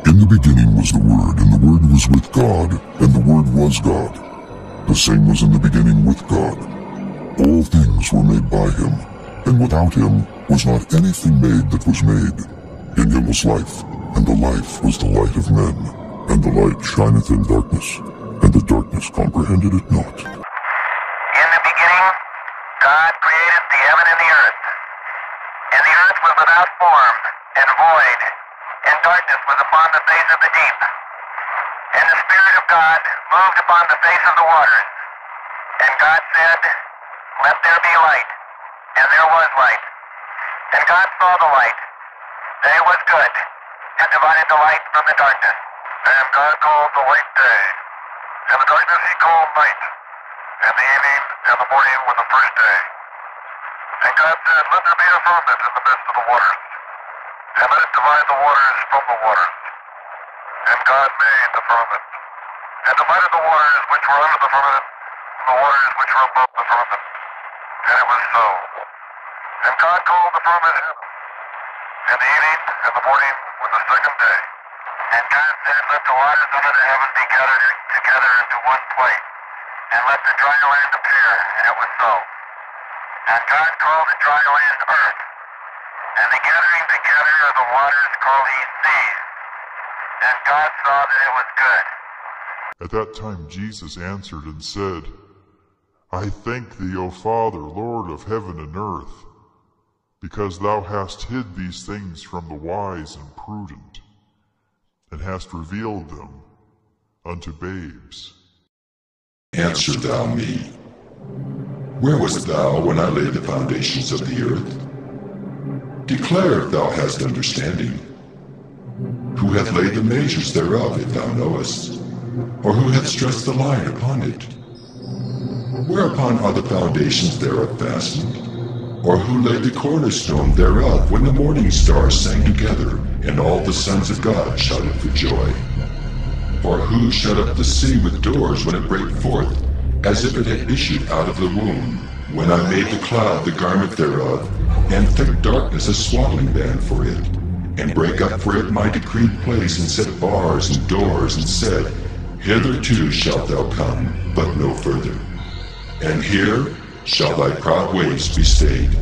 In the beginning was the Word, and the Word was with God, and the Word was God. The same was in the beginning with God. All things were made by him, and without him was not anything made that was made. In him was life, and the life was the light of men. And the light shineth in darkness, and the darkness comprehended it not. In the beginning, God created the heaven and the earth. And the earth was without form and void, and darkness was upon the face of the deep. And the Spirit of God moved upon the face of the waters. And God said, "Let there be light." And there was light. And God saw the light, that it was good, and divided the light from the darkness. And God called the light day, and the darkness he called night. And the evening and the morning were the first day. And God said, "Let there be a firmament in the midst of the waters, and let it divide the waters from the waters." And God made the firmament, and divided the waters which were under the firmament from the waters which were above the firmament. And it was so. And God called the firmament heaven. And the evening and the morning were the second day. And God said, "Let the waters under the heaven be gathered together into one place, and let the dry land appear." And it was so. And God called the dry land earth, and the gathering together of the waters called he seas. And God saw that it was good. At that time Jesus answered and said, I thank thee, O Father, Lord of heaven and earth, because thou hast hid these things from the wise and prudent, and hast revealed them unto babes. Answer thou me. Where wast thou when I laid the foundations of the earth? Declare if thou hast understanding. Who hath laid the measures thereof, if thou knowest? Or who hath stretched the line upon it? Whereupon are the foundations thereof fastened? Or who laid the cornerstone thereof when the morning stars sang together, and all the sons of God shouted for joy? Or who shut up the sea with doors when it brake forth, as if it had issued out of the womb, when I made the cloud the garment thereof, and thick darkness a swaddling band for it, and brake up for it my decreed place, and set bars and doors, and said, Hitherto shalt thou come, but no further. And here shall thy proud ways be stayed.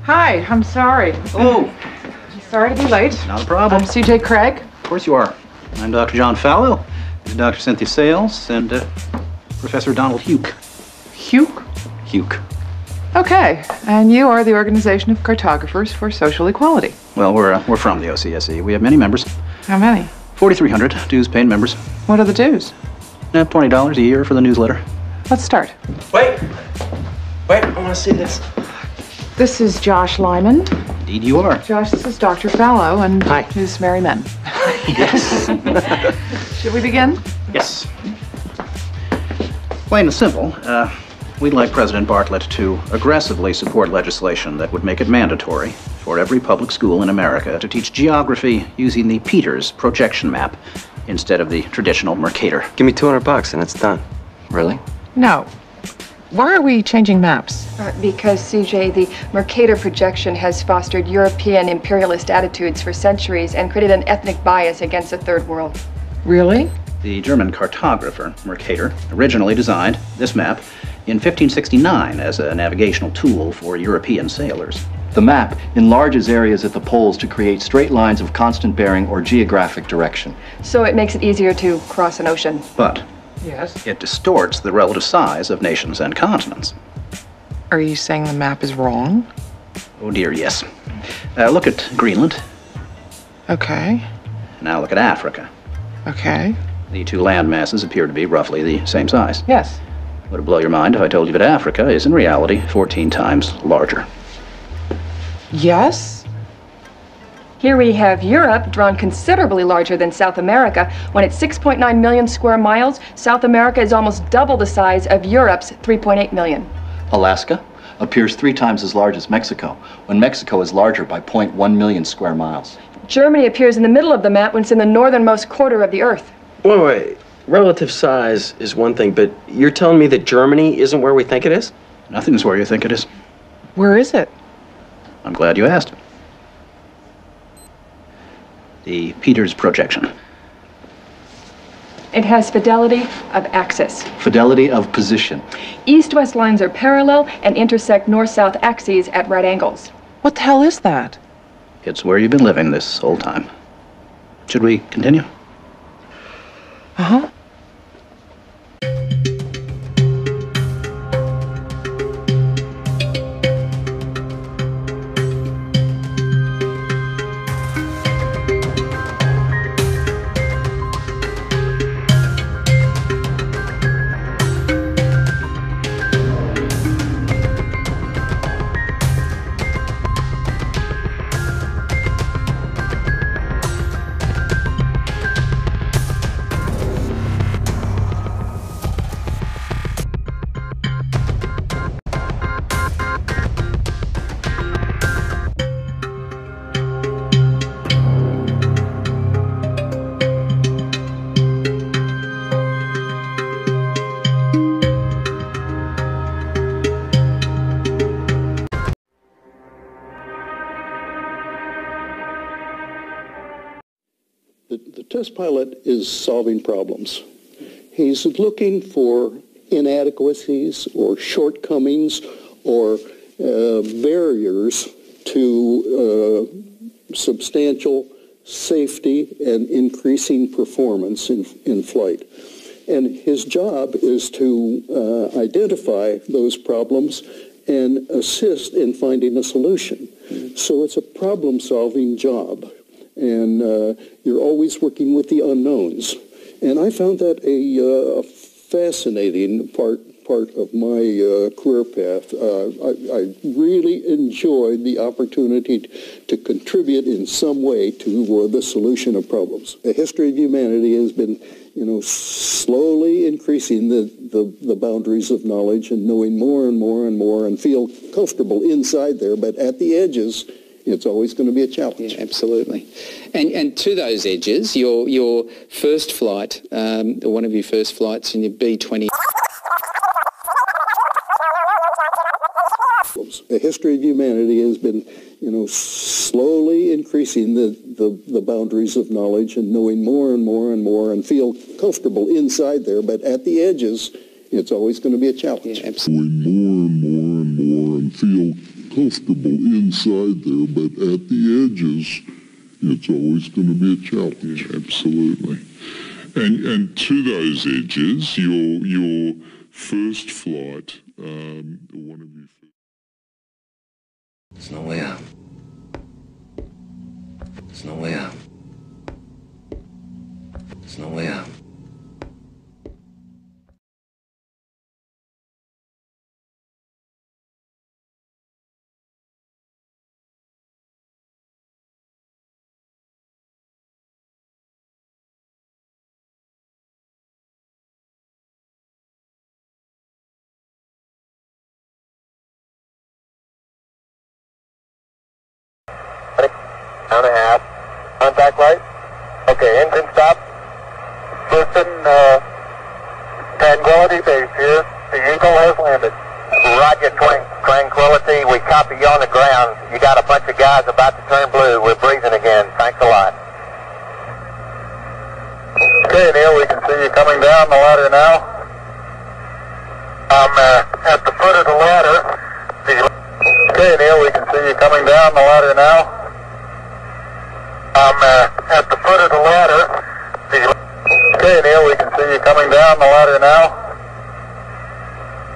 Hi, I'm sorry. Oh, Sorry to be late. not a problem. I'm CJ Craig. Of course you are. I'm Dr. John Fallow, Dr. Cynthia Sales, and Professor Donald Huke. Hugh. Huke. Okay, and you are the Organization of Cartographers for Social Equality. Well, we're from the OCSE. We have many members. How many? 4,300 dues-paying members. What are the dues? $20 a year for the newsletter. Let's start. Wait, I want to see this. This is Josh Lyman. Indeed you are. Josh, this is Dr. Fallow, and Hi. his merry men. Yes. Should we begin? Yes. Plain and simple, we'd like President Bartlett to aggressively support legislation that would make it mandatory for every public school in America to teach geography using the Peters projection map instead of the traditional Mercator. Give me $200 and it's done. Really? No. Why are we changing maps? Because, CJ, the Mercator projection has fostered European imperialist attitudes for centuries and created an ethnic bias against the Third World. Really? The German cartographer, Mercator, originally designed this map in 1569 as a navigational tool for European sailors. The map enlarges areas at the poles to create straight lines of constant bearing or geographic direction. So it makes it easier to cross an ocean. But Yes. it distorts the relative size of nations and continents. Are you saying the map is wrong? Oh dear, yes. Look at Greenland. Okay. Now look at Africa. Okay. The two land masses appear to be roughly the same size. Yes. Would it blow your mind if I told you that Africa is in reality 14 times larger? Yes? Here we have Europe, drawn considerably larger than South America. When it's 6.9 million square miles, South America is almost double the size of Europe's 3.8 million. Alaska appears 3 times as large as Mexico, when Mexico is larger by 0.1 million square miles. Germany appears in the middle of the map when it's in the northernmost quarter of the Earth. Wait. Relative size is one thing, but you're telling me that Germany isn't where we think it is? Nothing's where you think it is. Where is it? I'm glad you asked. The Peters projection. It has fidelity of axis. Fidelity of position. East-west lines are parallel and intersect north-south axes at right angles. What the hell is that? It's where you've been living this whole time. Should we continue? Uh-huh. The test pilot is solving problems. He's looking for inadequacies or shortcomings or barriers to substantial safety and increasing performance in flight. And his job is to identify those problems and assist in finding a solution. So it's a problem-solving job. And you're always working with the unknowns. And I found that a fascinating part of my career path. I really enjoyed the opportunity to contribute in some way to the solution of problems. The history of humanity has been, slowly increasing the boundaries of knowledge and knowing more and more and more and feel comfortable inside there, but at the edges, it's always going to be a challenge. Yeah, absolutely. And to those edges, your first flight, one of your first flights in your B-20... The history of humanity has been, slowly increasing the boundaries of knowledge and knowing more and more and more and feel comfortable inside there, but at the edges, it's always going to be a challenge. Yeah, absolutely. More and more and more and feel comfortable inside there, but at the edges, it's always going to be a challenge. Absolutely. And to those edges, your first flight, one of your... There's no way out. There's no way out. There's no way out. Pound and a half. Contact light. Okay, engine stop. Houston, Tranquility Base here. The Eagle has landed. Roger, Tranquility. We copy you on the ground. You got a bunch of guys about to turn blue. We're breathing again. Thanks a lot. Okay, Neil, we can see see you coming down the ladder now. I'm at the foot of the ladder. Okay, Neil, we can see you coming down the ladder now. I'm at the foot of the ladder. Okay, Neil, we can see you coming down the ladder now.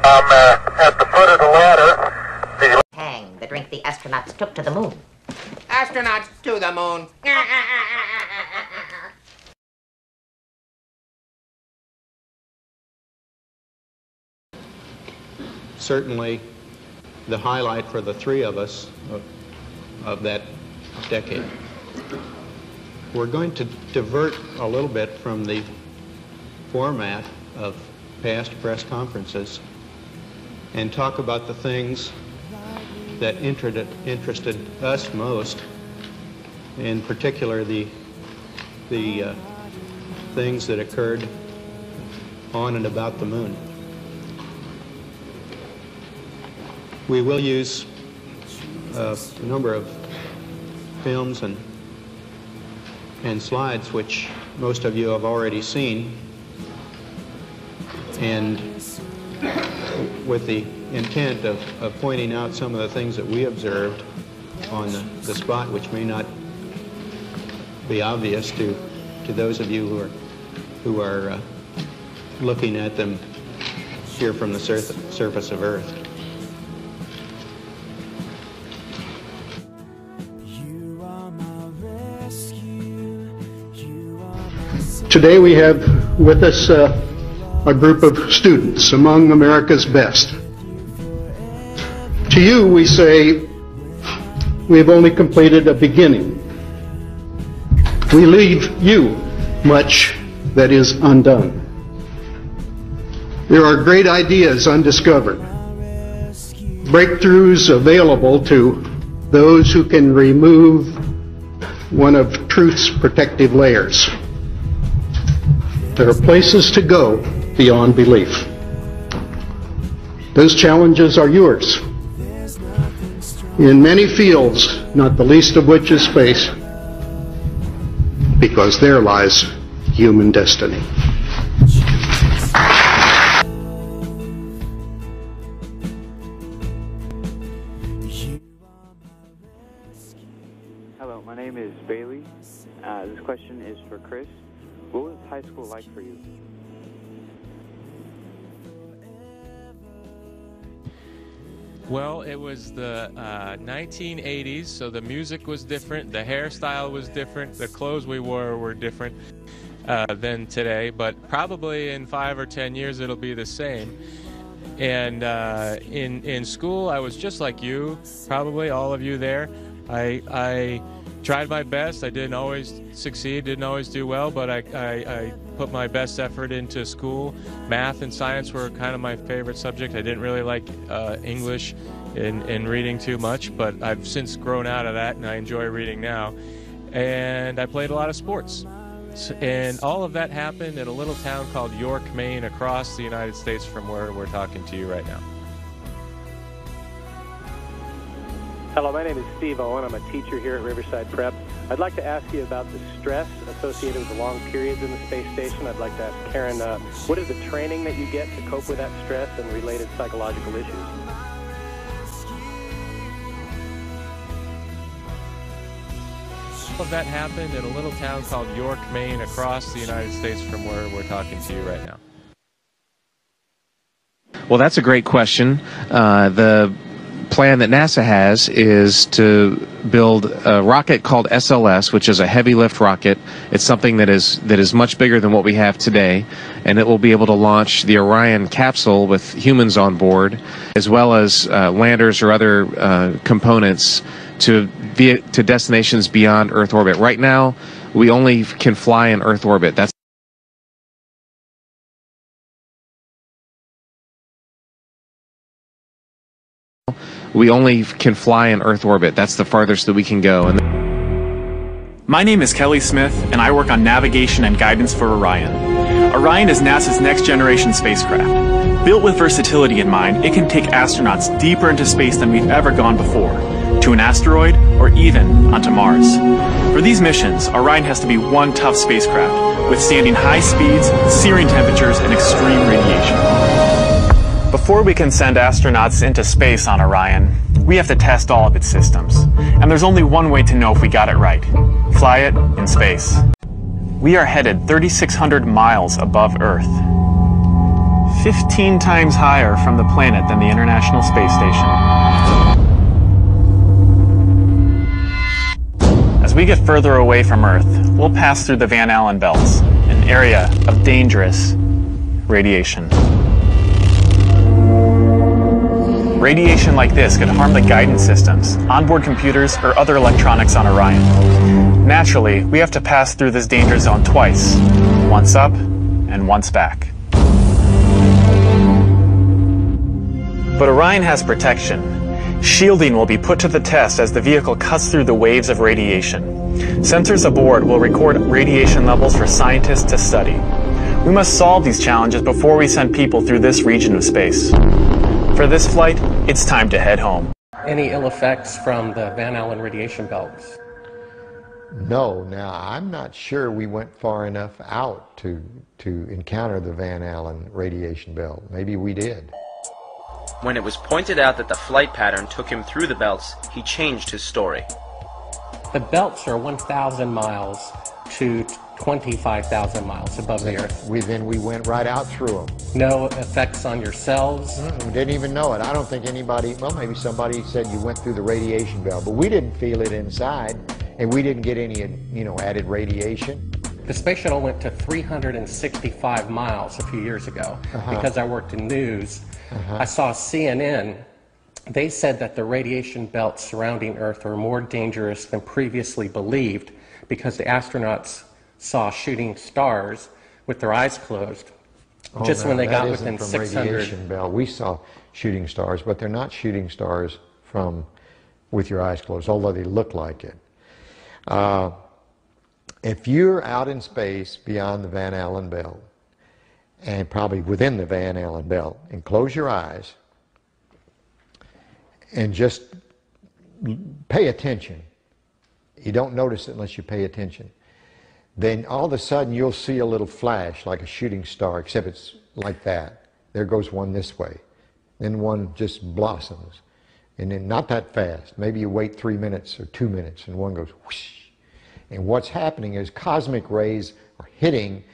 I'm at the foot of the ladder. Tang, the drink the astronauts took to the moon. Astronauts to the moon. Certainly the highlight for the three of us of that decade. We're going to divert a little bit from the format of past press conferences and talk about the things that interested us most, in particular the things that occurred on and about the moon. We will use a number of films and slides which most of you have already seen, and with the intent of pointing out some of the things that we observed on the spot which may not be obvious to those of you who are looking at them here from the surface of Earth. Today we have with us a group of students among America's best. To you we say, we have only completed a beginning. We leave you much that is undone. There are great ideas undiscovered, breakthroughs available to those who can remove one of truth's protective layers. There are places to go beyond belief. Those challenges are yours. In many fields, not the least of which is space, because there lies human destiny. Hello, my name is Bailey. This question is for Chris. What was high school like for you? Well, it was the 1980s, so the music was different, the hairstyle was different, the clothes we wore were different than today, but probably in 5 or 10 years it'll be the same. And in school, I was just like you, probably all of you there. I tried my best. I didn't always succeed, didn't always do well, but I put my best effort into school. Math and science were kind of my favorite subject. I didn't really like English and reading too much, but I've since grown out of that and I enjoy reading now. And I played a lot of sports. And all of that happened in a little town called York, Maine, across the United States from where we're talking to you right now. Hello, my name is Steve Owen. I'm a teacher here at Riverside Prep. I'd like to ask you about the stress associated with the long periods in the space station. I'd like to ask Karen, what is the training that you get to cope with that stress and related psychological issues? All of that happened in a little town called York, Maine, across the United States from where we're talking to you right now. Well, that's a great question. The plan that NASA has is to build a rocket called SLS, which is a heavy lift rocket. It's something that is much bigger than what we have today, and it will be able to launch the Orion capsule with humans on board, as well as landers or other components to destinations beyond Earth orbit. Right now, we only can fly in Earth orbit. We only can fly in Earth orbit. That's the farthest that we can go. My name is Kelly Smith, and I work on navigation and guidance for Orion. Orion is NASA's next-generation spacecraft. Built with versatility in mind, it can take astronauts deeper into space than we've ever gone before. to an asteroid, or even onto Mars. For these missions, Orion has to be one tough spacecraft, withstanding high speeds, searing temperatures, and extreme radiation. Before we can send astronauts into space on Orion, we have to test all of its systems. And there's only one way to know if we got it right. Fly it in space. We are headed 3,600 miles above Earth. 15 times higher from the planet than the International Space Station. As we get further away from Earth, we'll pass through the Van Allen belts, an area of dangerous radiation. Radiation like this could harm the guidance systems, onboard computers, or other electronics on Orion. Naturally, we have to pass through this danger zone twice, once up and once back. But Orion has protection. Shielding will be put to the test as the vehicle cuts through the waves of radiation. Sensors aboard will record radiation levels for scientists to study. We must solve these challenges before we send people through this region of space. For this flight, it's time to head home. Any ill effects from the Van Allen radiation belts? No. Now, I'm not sure we went far enough out to encounter the Van Allen radiation belt. Maybe we did. When it was pointed out that the flight pattern took him through the belts, he changed his story. The belts are 1,000 miles to 25,000 miles above the Earth. Then we went right out through them. No effects on your cells? We didn't even know it. I don't think anybody, well, maybe somebody said you went through the radiation belt, but we didn't feel it inside, and we didn't get any, added radiation. The space shuttle went to 365 miles a few years ago. Because I worked in news. I saw CNN. They said that the radiation belts surrounding Earth are more dangerous than previously believed because the astronauts saw shooting stars with their eyes closed just when they got within 600. Radiation belt. We saw shooting stars, but they're not shooting stars from with your eyes closed, although they look like it. If you're out in space beyond the Van Allen belt, and probably within the Van Allen belt, and close your eyes and just pay attention. You don't notice it unless you pay attention. Then all of a sudden you'll see a little flash like a shooting star, except it's like that. There goes one this way. Then one just blossoms. And then not that fast. Maybe you wait 3 minutes or 2 minutes and one goes whoosh. And what's happening is cosmic rays are hitting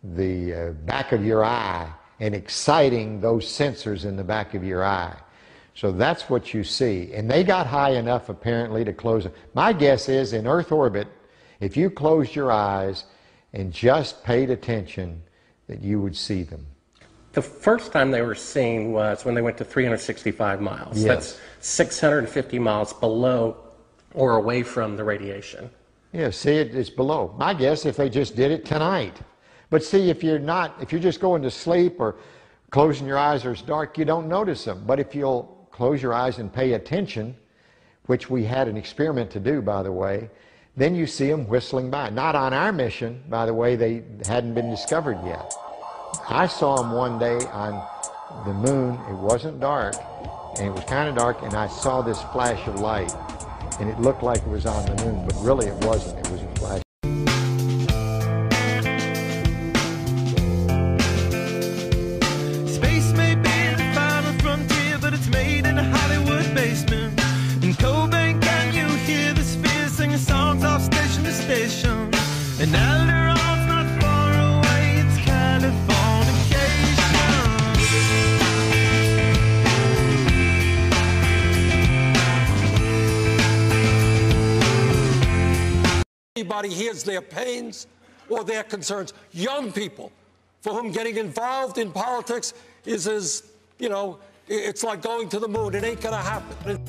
the back of your eye and exciting those sensors in the back of your eye. So that's what you see. And they got high enough apparently to close them. My guess is in Earth orbit, if you closed your eyes and just paid attention, that you would see them. The first time they were seen was when they went to 365 miles. Yes. That's 650 miles below or away from the radiation. Yeah, see, it's below. My guess if they just did it tonight. But see, if you're just going to sleep or closing your eyes or it's dark, you don't notice them. But if you'll close your eyes and pay attention, which we had an experiment to do, by the way, then you see them whistling by. Not on our mission, by the way, they hadn't been discovered yet. I saw them one day on the moon. It wasn't dark, and it was kind of dark, and I saw this flash of light, and it looked like it was on the moon, but really it wasn't. It was a flash. Space may be the final frontier, but it's made in a Hollywood basement. In Cobain, can you hear the spheres singing songs off station to station? And Alderon's not far away, it's Californication. Anybody hears their pains or their concerns, young people for whom getting involved in politics is as, it's like going to the moon. It ain't gonna happen.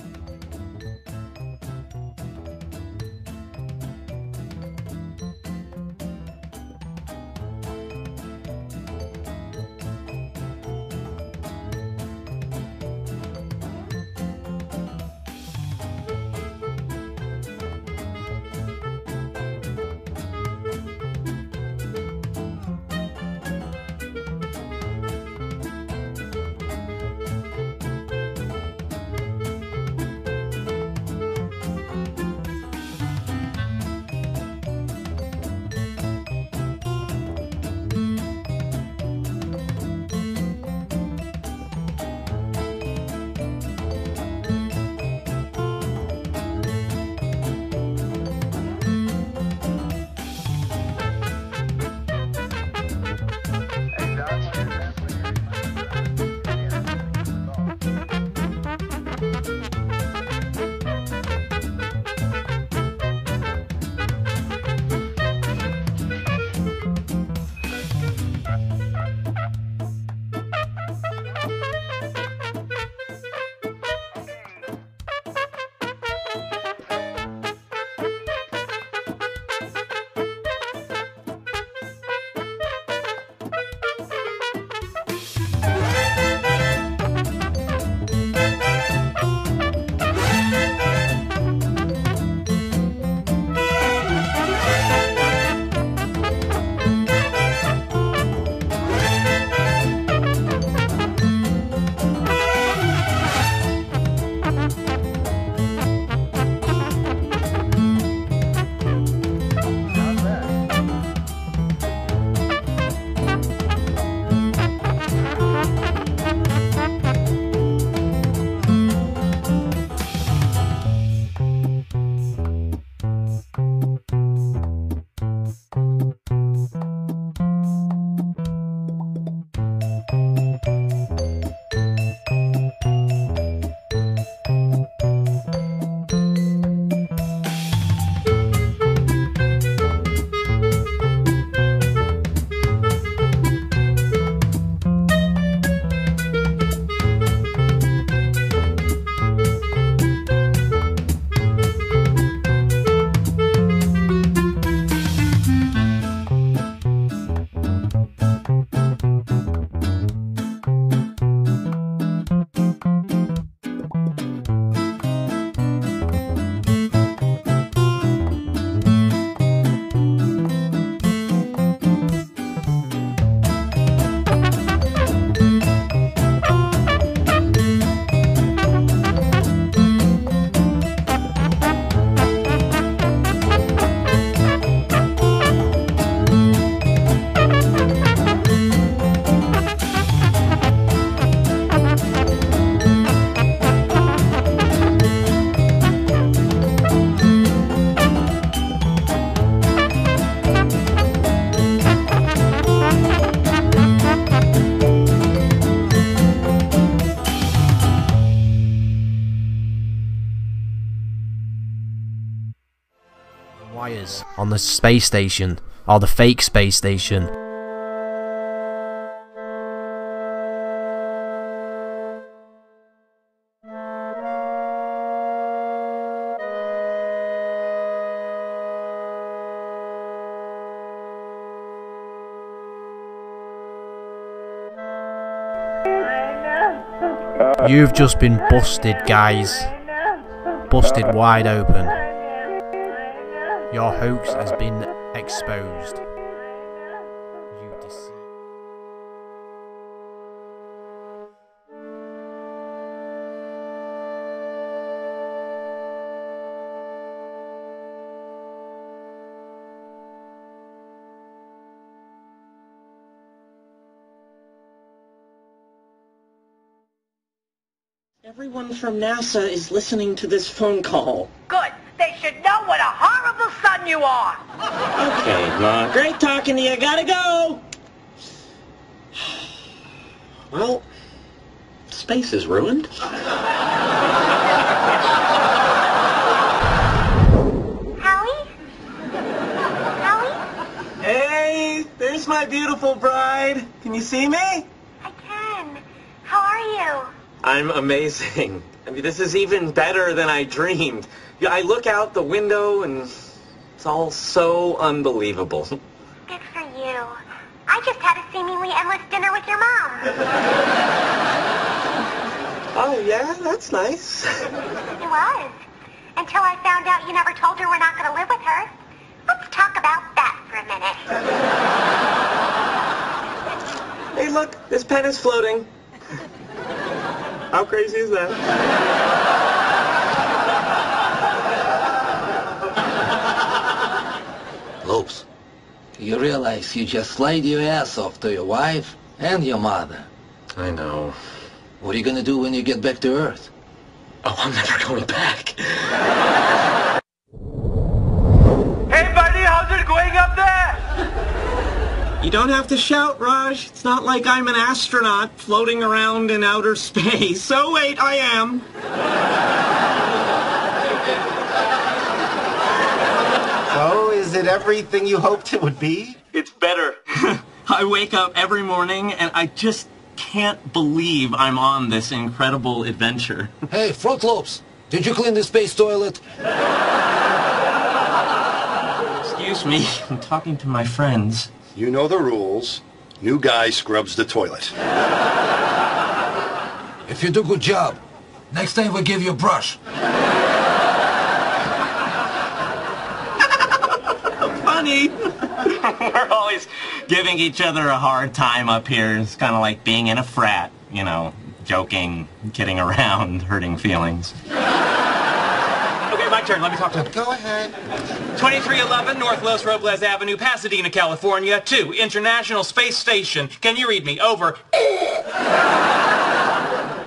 wires on the space station, or the fake space station. You've just been busted, guys. Busted wide open. Your hoax has been exposed. You deceive. Everyone from NASA is listening to this phone call. Good. They should know what a horrible son you are. Okay, Ma. Great talking to you. Gotta go. Well, space is ruined. Howie? Hey, there's my beautiful bride. Can you see me? I can. How are you? I'm amazing. I mean, this is even better than I dreamed. I look out the window and it's all so unbelievable. Good for you. I just had a seemingly endless dinner with your mom. Oh, yeah? That's nice. It was. Until I found out you never told her we're not going to live with her. Let's talk about that for a minute. Hey, look, this pen is floating. How crazy is that? Lopes, you realize you just lied your ass off to your wife and your mother. I know. What are you gonna do when you get back to Earth? Oh, I'm never going back. Hey, buddy, how's it going up there? You don't have to shout, Raj. It's not like I'm an astronaut floating around in outer space. Oh, wait, I am. So, is it everything you hoped it would be? It's better. I wake up every morning and I just can't believe I'm on this incredible adventure. Hey, Front Lopes, did you clean the space toilet? Excuse me, I'm talking to my friends. You know the rules. New guy scrubs the toilet. If you do a good job, next time we'll give you a brush. Funny. We're always giving each other a hard time up here. It's kind of like being in a frat, you know, joking, kidding around, hurting feelings. Okay, my turn. Let me talk to him. Go ahead. 2311 North Los Robles Avenue, Pasadena, California. 2, International Space Station. Can you read me? Over.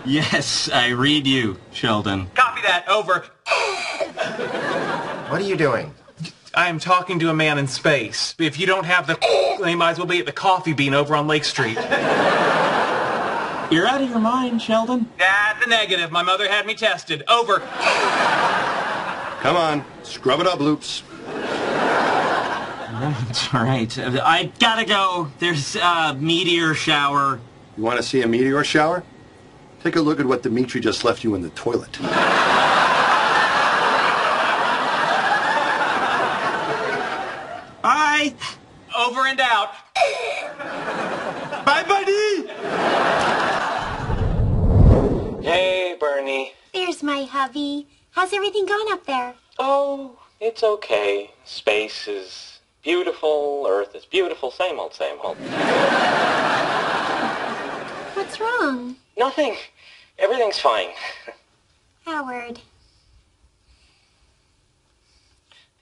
Yes, I read you, Sheldon. Copy that. Over. What are you doing? I'm talking to a man in space. If you don't have the then you might as well be at the Coffee Bean over on Lake Street. You're out of your mind, Sheldon. The negative. My mother had me tested. Over. Come on, scrub it up, Loops. All right. I gotta go. There's a meteor shower. You want to see a meteor shower? Take a look at what Dimitri just left you in the toilet. Bye. Over and out. Bye, buddy. Hey, Bernie. There's my hubby. How's everything going up there? Oh, it's okay. Space is beautiful. Earth is beautiful. Same old, same old. What's wrong? Nothing. Everything's fine. Howard.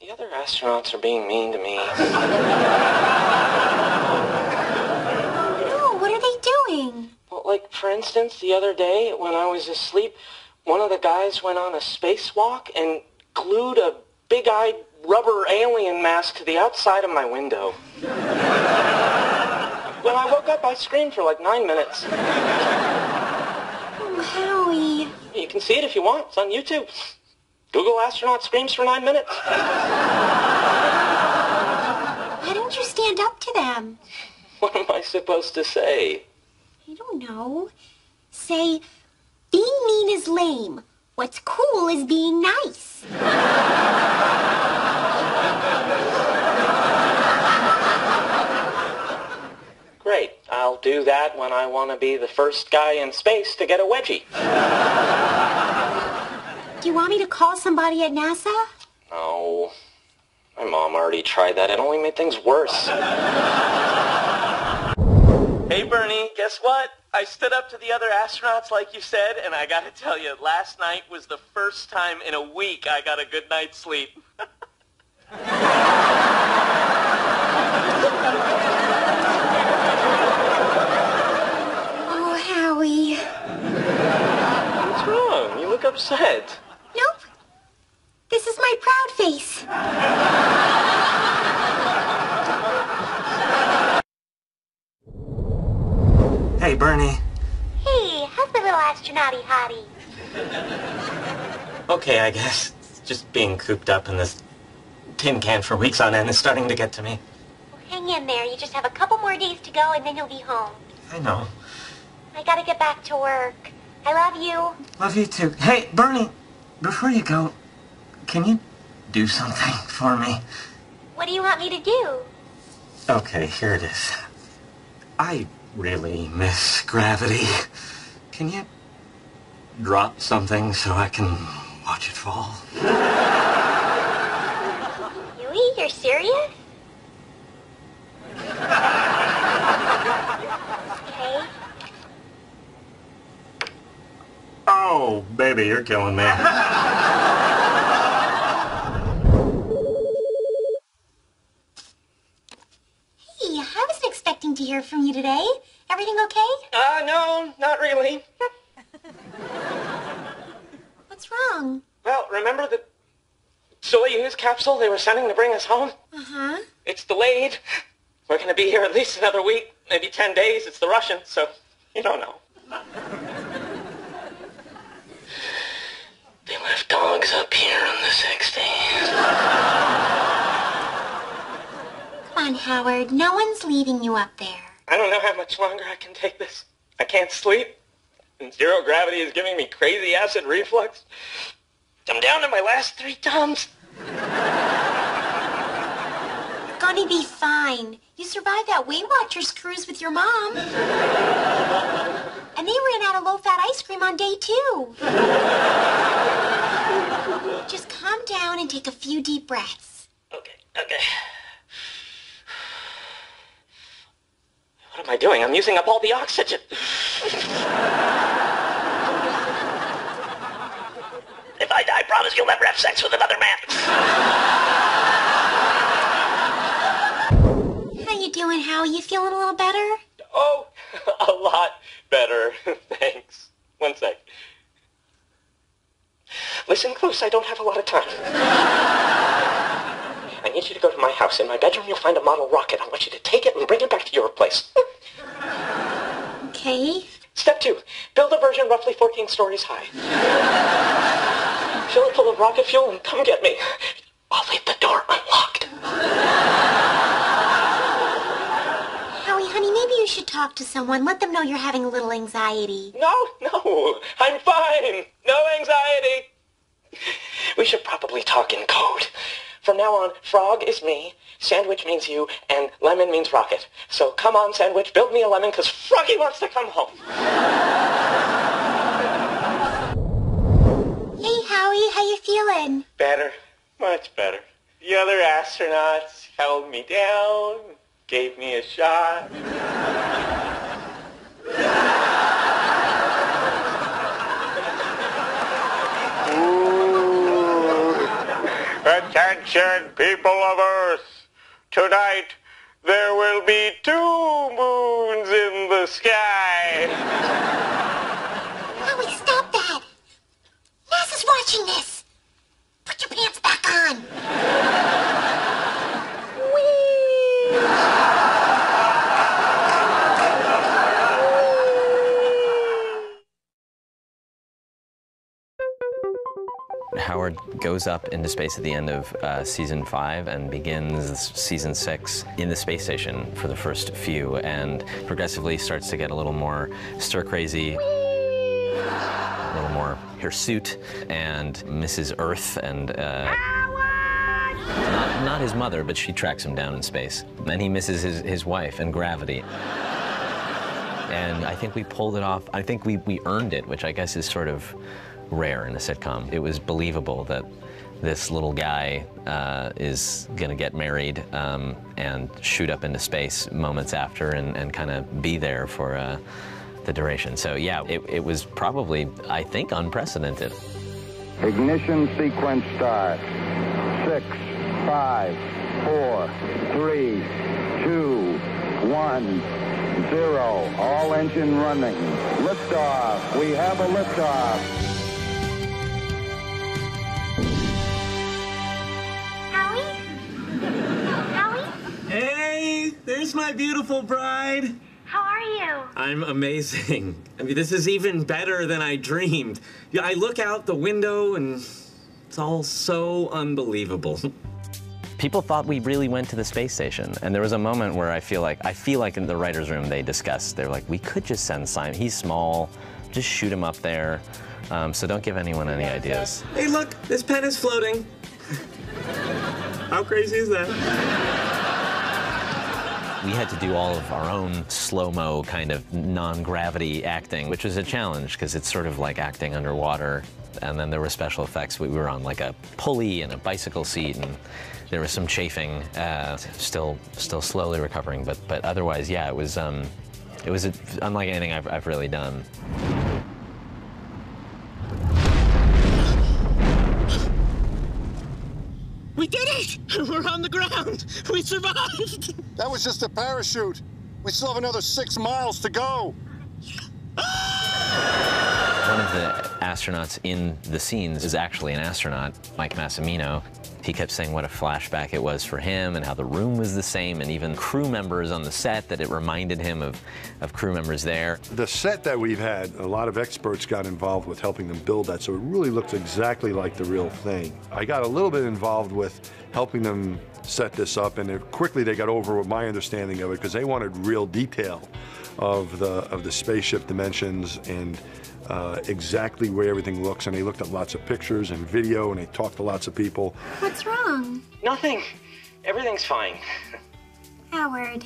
The other astronauts are being mean to me. Oh, what are they doing? Well, like, for instance, the other day when I was asleep, one of the guys went on a spacewalk and glued a big-eyed rubber alien mask to the outside of my window. When I woke up, I screamed for like 9 minutes. Oh, Howie. You can see it if you want. It's on YouTube. Google astronaut screams for 9 minutes. Why don't you stand up to them? What am I supposed to say? I don't know. Say, being mean is lame. What's cool is being nice. Great. I'll do that when I want to be the first guy in space to get a wedgie. Do you want me to call somebody at NASA? No. My mom already tried that. It only made things worse. Hey, Bernie, guess what? I stood up to the other astronauts like you said, and I gotta tell you, last night was the first time in a week I got a good night's sleep. Oh, Howie. What's wrong? You look upset. Nope. This is my proud face. Hey, Bernie. Hey, how's the little astronauty hottie? Okay, I guess. Just being cooped up in this tin can for weeks on end is starting to get to me. Well, hang in there. You just have a couple more days to go and then you'll be home. I know. I gotta get back to work. I love you. Love you too. Hey, Bernie, before you go, can you do something for me? What do you want me to do? Okay, here it is. I really miss gravity. Can you drop something so I can watch it fall? Really? You're serious? Okay. Oh, baby, you're killing me. Hey, I wasn't expecting to hear from you today. Everything okay? No, not really. What's wrong? Well, remember the Soyuz capsule they were sending to bring us home? Uh-huh. It's delayed. We're going to be here at least another week, maybe 10 days. It's the Russians, so you don't know. They left dogs up here in the 60s. Come on, Howard. No one's leaving you up there. I don't know how much longer I can take this. I can't sleep, and zero gravity is giving me crazy acid reflux. I'm down to my last 3 tums. You're gonna be fine. You survived that Weight Watchers cruise with your mom. And they ran out of low-fat ice cream on day 2. Just calm down and take a few deep breaths. Okay. What am I doing? I'm using up all the oxygen. If I die, I promise you'll never have sex with another man. How you doing, Howie? You feeling a little better? Oh, a lot better. Thanks. One sec. Listen close, I don't have a lot of time. I need you to go to my house. In my bedroom, you'll find a model rocket. I want you to take it and bring it back to your place. Okay. Step 2. Build a version roughly 14 stories high. Fill it full of rocket fuel and come get me. I'll leave the door unlocked. Howie, honey, maybe you should talk to someone. Let them know you're having a little anxiety. No, I'm fine. No anxiety. We should probably talk in code. From now on, frog is me, sandwich means you, and lemon means rocket. So come on, sandwich, build me a lemon, because Froggy wants to come home. Hey, Howie, how you feeling? Better. Much better. The other astronauts held me down, gave me a shot. Attention, people of Earth! Tonight, there will be 2 moons in the sky! Howie, stop that! NASA's watching this! Put your pants back on! Howard, goes up into space at the end of season 5 and begins season 6 in the space station for the first few, and progressively starts to get a little more stir-crazy, a little more hirsute, and Mrs. Earth and not his mother, but she tracks him down in space. And he misses his wife and gravity. And I think we pulled it off. I think we earned it, which I guess is sort of rare in a sitcom. It was believable that this little guy is gonna get married and shoot up into space moments after and kind of be there for the duration. So yeah, it was probably, I think, unprecedented. Ignition sequence start. 6, 5, 4, 3, 2, 1, 0. All engine running. Liftoff. We have a liftoff. Hey, there's my beautiful bride. How are you? I'm amazing. I mean, this is even better than I dreamed. Yeah, I look out the window and it's all so unbelievable. People thought we really went to the space station, and there was a moment where I feel like in the writer's room they discussed, they're like, we could just send Simon, he's small, just shoot him up there, so don't give anyone any ideas. Hey, look, this pen is floating. How crazy is that? We had to do all of our own slow-mo kind of non-gravity acting, which was a challenge because it's sort of like acting underwater. And then there were special effects. We were on like a pulley and a bicycle seat, and there was some chafing. Still slowly recovering, but otherwise, yeah, it was unlike anything I've really done. We did it! We're on the ground! We survived! That was just a parachute. We still have another 6 miles to go. One of the astronauts in the scenes is actually an astronaut, Mike Massimino. He kept saying what a flashback it was for him and how the room was the same, and even crew members on the set, that it reminded him of crew members there. The set that we've had, a lot of experts got involved with helping them build that, so it really looks exactly like the real thing. I got a little bit involved with helping them set this up, and quickly they got over with my understanding of it because they wanted real detail of the spaceship dimensions and exactly where everything looks, and they looked at lots of pictures and video, and they talked to lots of people. What's wrong? Nothing. Everything's fine. Howard.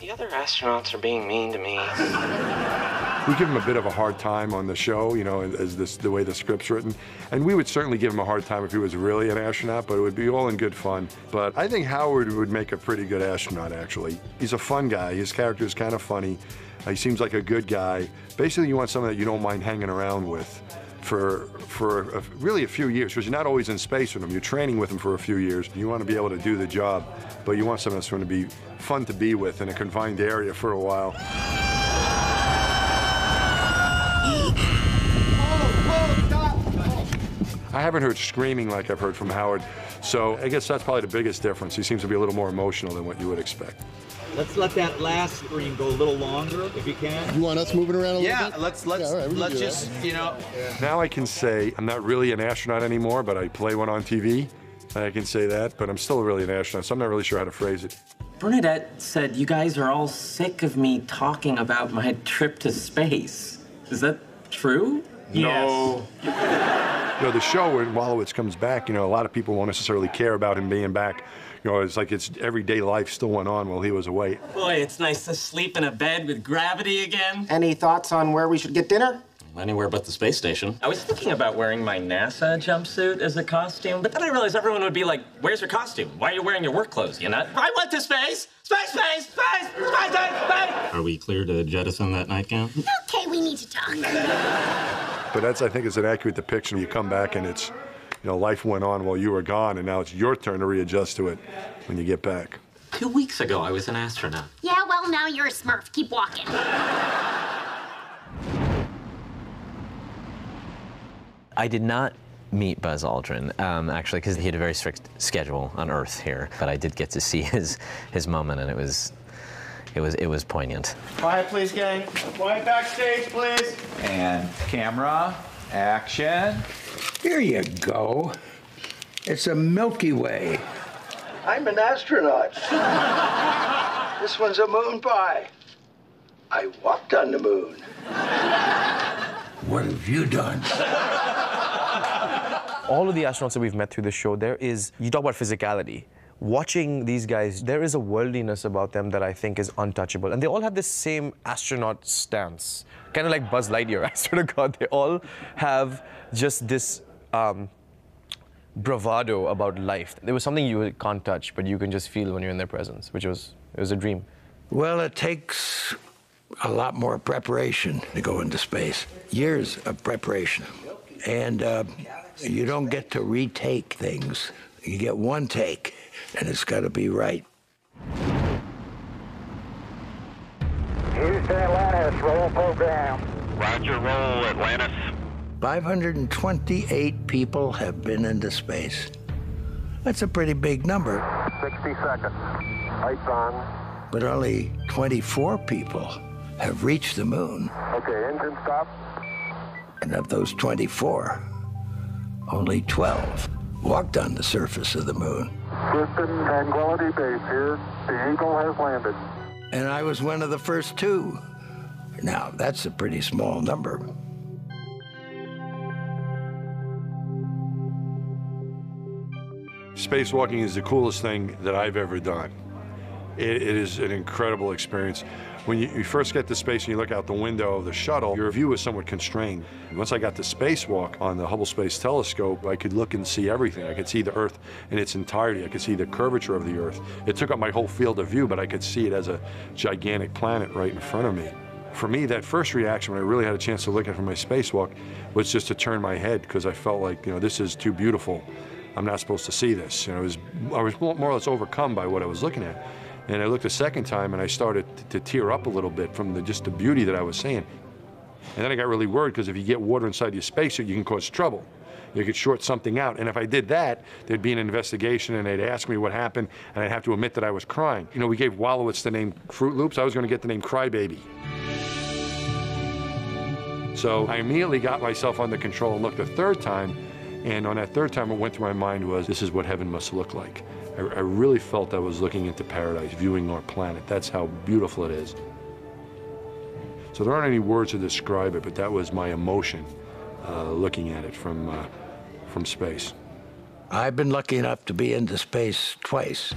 The other astronauts are being mean to me. We give him a bit of a hard time on the show, you know, as the way the script's written. And we would certainly give him a hard time if he was really an astronaut, but it would be all in good fun. But I think Howard would make a pretty good astronaut, actually. He's a fun guy. His character is kind of funny. He seems like a good guy. Basically, you want someone that you don't mind hanging around with for really a few years, because you're not always in space with him. You're training with him for a few years. You want to be able to do the job, but you want someone that's going to be fun to be with in a confined area for a while. I haven't heard screaming like I've heard from Howard, so I guess that's probably the biggest difference. He seems to be a little more emotional than what you would expect. Let's let that last scream go a little longer, if you can. You want us moving around a little yeah, bit? let's right, let's just, you know. Now I can say I'm not really an astronaut anymore, but I play one on TV. I can say that, but I'm still really an astronaut, so I'm not really sure how to phrase it. Bernadette said you guys are all sick of me talking about my trip to space. Is that true? No. You know, the show, when Wallowitz comes back, you know, a lot of people won't necessarily care about him being back. You know, it's like it's everyday life still went on while he was away. Boy, it's nice to sleep in a bed with gravity again. Any thoughts on where we should get dinner? Anywhere but the space station. I was thinking about wearing my NASA jumpsuit as a costume, but then I realized everyone would be like, where's your costume? Why are you wearing your work clothes, you nut? I went to space! Space, space, space, space, space! Are we clear to jettison that nightgown? Okay, we need to talk. But that's, I think, is an accurate depiction. You come back and it's, you know, life went on while you were gone, and now it's your turn to readjust to it when you get back. 2 weeks ago, I was an astronaut. Yeah, well, now you're a Smurf. Keep walking. I did not meet Buzz Aldrin, actually, because he had a very strict schedule on Earth here. But I did get to see his moment, and it was poignant. Quiet, please, gang. Quiet backstage, please. And camera, action. Here you go. It's a Milky Way. I'm an astronaut. This one's a moon pie. I walked on the moon. What have you done? All of the astronauts that we've met through the show, you talk about physicality. Watching these guys, there is a worldliness about them that I think is untouchable. And they all have this same astronaut stance, kind of like Buzz Lightyear, I swear to God. They all have just this bravado about life. There was something you can't touch, but you can just feel when you're in their presence, it was a dream. Well, it takes a lot more preparation to go into space. Years of preparation. And you don't get to retake things. You get one take, and it's got to be right. Houston, Atlantis, roll program. Roger, roll, Atlantis. 528 people have been into space. That's a pretty big number. 60 seconds. Lights on. But only 24 people have reached the moon. Okay, engine stop. And of those 24, only 12 walked on the surface of the moon. Houston, Tranquility Base here. The Eagle has landed. And I was one of the first two. Now, that's a pretty small number. Spacewalking is the coolest thing that I've ever done. It is an incredible experience. When you first get to space and you look out the window of the shuttle, your view is somewhat constrained. Once I got to spacewalk on the Hubble Space Telescope, I could look and see everything. I could see the Earth in its entirety. I could see the curvature of the Earth. It took up my whole field of view, but I could see it as a gigantic planet right in front of me. For me, that first reaction when I really had a chance to look at it from my spacewalk was just to turn my head, because I felt like, this is too beautiful. I'm not supposed to see this. I was more or less overcome by what I was looking at. And I looked a second time and I started to tear up a little bit from just the beauty that I was seeing. And then I got really worried, because if you get water inside your spacesuit, you can cause trouble. You could short something out. And if I did that, there'd be an investigation and they'd ask me what happened, and I'd have to admit that I was crying. We gave Wallowitz the name Fruit Loops. I was going to get the name Crybaby. So I immediately got myself under control and looked a third time. And on that third time, what went through my mind was, this is what heaven must look like. I really felt I was looking into paradise, viewing our planet. That's how beautiful it is. So there aren't any words to describe it, but that was my emotion looking at it from space. I've been lucky enough to be into space twice.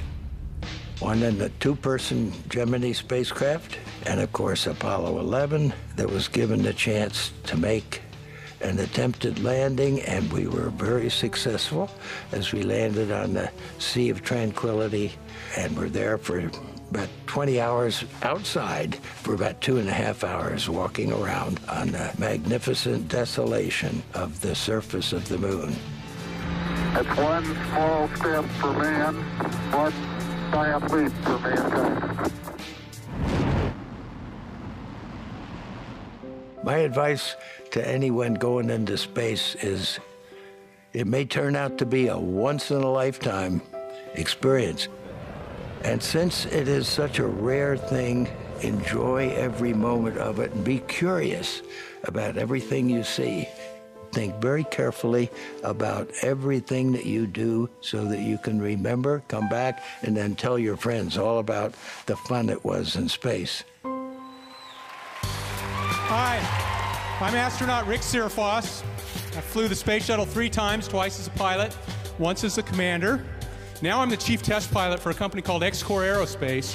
One in the two-person Gemini spacecraft, and of course Apollo 11, that was given the chance to make an attempted landing, and we were very successful as we landed on the Sea of Tranquility, and were there for about 20 hours outside for about 2.5 hours walking around on the magnificent desolation of the surface of the moon. That's one small step for man, one giant leap for mankind. My advice to anyone going into space is, it may turn out to be a once-in-a-lifetime experience. And since it is such a rare thing, enjoy every moment of it and be curious about everything you see. Think very carefully about everything that you do so that you can remember, come back, and then tell your friends all about the fun it was in space. Hi, I'm astronaut Rick Searfoss. I flew the space shuttle 3 times, twice as a pilot, once as a commander. Now I'm the chief test pilot for a company called X-Core Aerospace.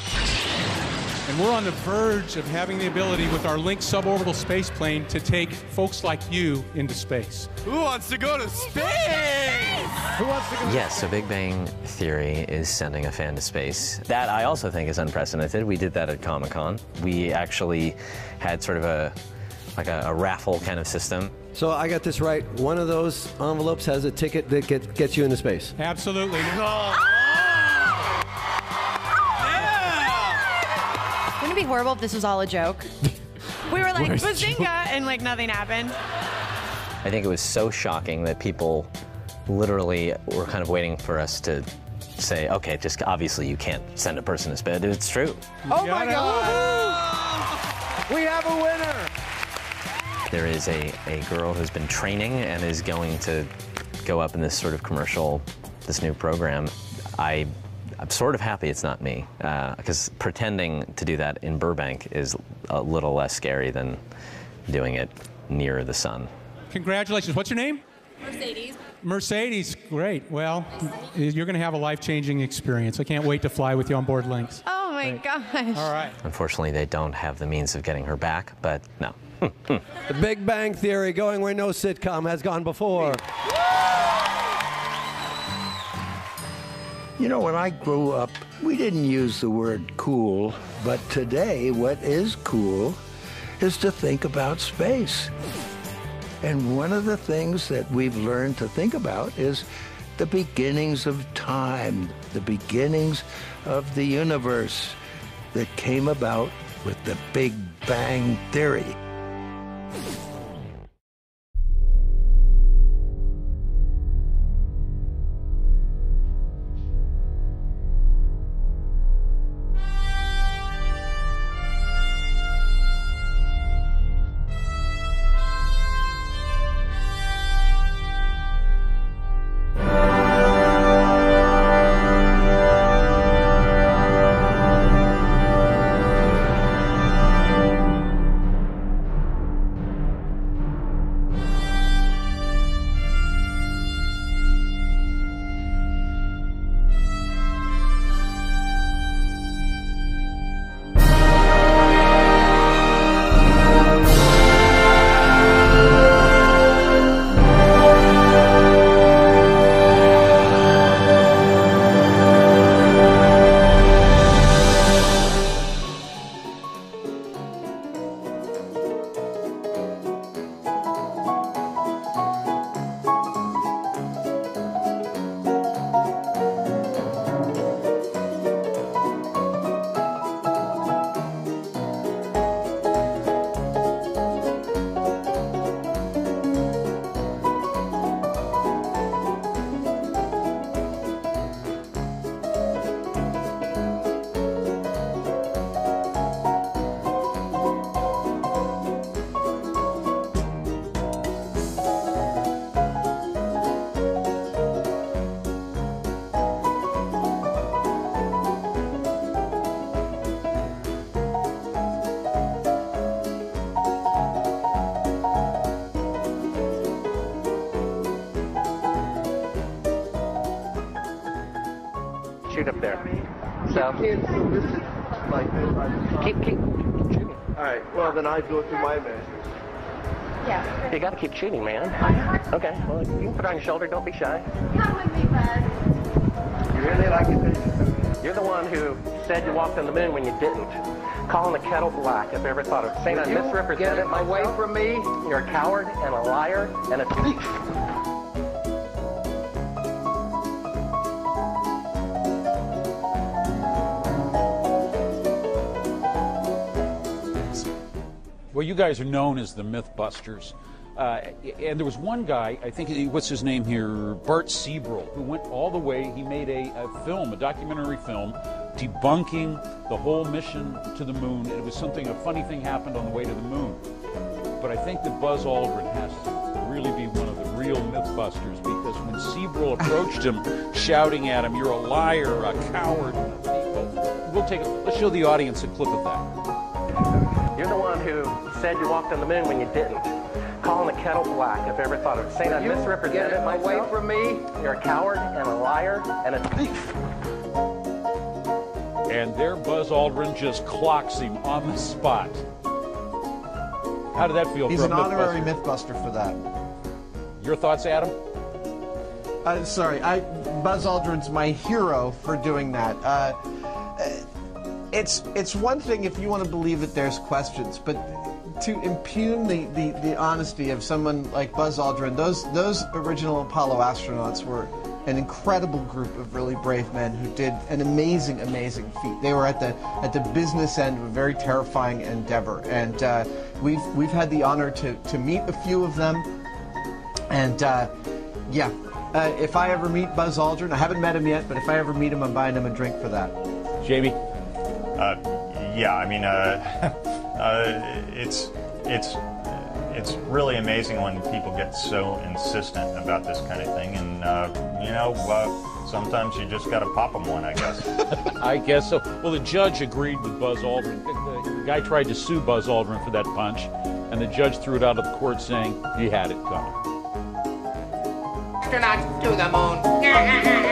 And we're on the verge of having the ability with our Link suborbital space plane to take folks like you into space. Who wants to go to space? Who wants to go? Yes, so Big Bang Theory is sending a fan to space. That I also think is unprecedented. We did that at Comic-Con. We actually had sort of a raffle kind of system. So I got this right. One of those envelopes has a ticket that gets you into space. Absolutely. Wouldn't it be horrible if this was all a joke? We were like, Worst bazinga, and like nothing happened. I think it was so shocking that people literally were kind of waiting for us to say, okay, just obviously you can't send a person to space. It's true. Oh my God! We have a winner! There is a girl who's been training and is going to go up in this sort of commercial, this new program, I'm sort of happy it's not me, because pretending to do that in Burbank is a little less scary than doing it near the sun. Congratulations. What's your name? Mercedes. Mercedes. Great. Well, you're going to have a life-changing experience. I can't wait to fly with you on board Lynx. Oh my gosh. All right. Unfortunately, they don't have the means of getting her back, but no. The Big Bang Theory, going where no sitcom has gone before. You know, when I grew up, we didn't use the word cool, but today what is cool is to think about space. And one of the things that we've learned to think about is the beginnings of time, the beginnings of the universe that came about with the Big Bang Theory. Shoot up there. So Can't solicit like this. keep shooting. All right. Well, then I go through my masters. Yeah. You got to keep shooting, man. Okay. Well, you can put it on your shoulder. Don't be shy. Come with me, Buzz. You really like it? You're the one who said you walked on the moon when you didn't. Calling the kettle black. If I ever thought of saying I misrepresented myself. Away from me. You're a coward and a liar and a thief. Well, you guys are known as the Mythbusters. And there was one guy, I think, what's his name here? Bart Seabrill, who went all the way. He made a film, a documentary film, debunking the whole mission to the moon. It was something, a funny thing happened on the way to the moon. But I think that Buzz Aldrin has to really be one of the real Mythbusters, because when Seabrill approached him, shouting at him, "You're a liar, a coward," let's show the audience a clip of that. You're the one who said you walked on the moon when you didn't. Calling the kettle black. If I ever thought of saying I misrepresented myself. Away from me. You're a coward and a liar and a thief. And there Buzz Aldrin just clocks him on the spot. How did that feel? He's for an honorary Mythbuster for that. Your thoughts, Adam? Buzz Aldrin's my hero for doing that. It's one thing if you want to believe that there's questions, but to impugn the honesty of someone like Buzz Aldrin, those original Apollo astronauts were an incredible group of really brave men who did an amazing feat. They were at the business end of a very terrifying endeavor, and we've had the honor to meet a few of them, and if I ever meet Buzz Aldrin, I haven't met him yet, but if I ever meet him, I'm buying him a drink for that. Jamie? Yeah, I mean, It's really amazing when people get so insistent about this kind of thing, and sometimes you just got to pop them one, I guess. I guess so. Well, the judge agreed with Buzz Aldrin. The guy tried to sue Buzz Aldrin for that punch, and the judge threw it out of the court saying he had it coming. Astronauts to the moon.